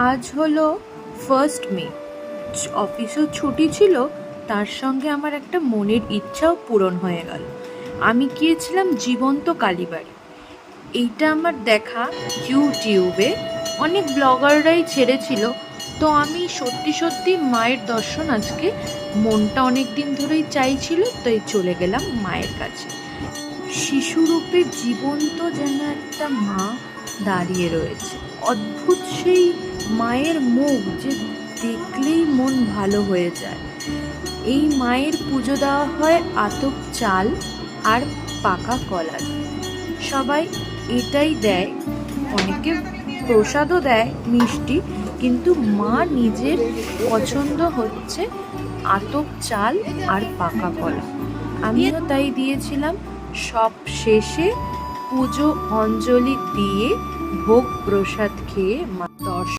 আজ হলো 1 মে। অফিসও ছুটি ছিল, তার সঙ্গে আমার একটা মনের ইচ্ছাও পূরণ হয়ে গেল। আমি গিয়েছিলাম জীবন্ত কালীবাড়ি। এইটা আমার দেখা ইউটিউবে অনেক ব্লগাররাই ছেড়েছিল। তো আমি সত্যি সত্যি মায়ের দর্শন আজকে, মনটা অনেক দিন ধরেই চাইছিল, তাই চলে গেলাম মায়ের কাছে। শিশুরূপে জীবন্ত যেন একটা মা দাঁড়িয়ে রয়েছে। অদ্ভুত সেই মায়ের মুখ যে দেখলেই মন ভালো হয়ে যায়। এই মায়ের পুজো দেওয়া হয় আতপ চাল আর পাকা কলা দিয়ে। সবাই এটাই দেয়, অনেকে প্রসাদও দেয় মিষ্টি, কিন্তু মা নিজের পছন্দ হচ্ছে আতপ চাল আর পাকা কলা। আমিও তাই দিয়েছিলাম। সব শেষে পুজো অঞ্জলি দিয়ে ভোগ প্রসাদ খেয়ে মা দর্শন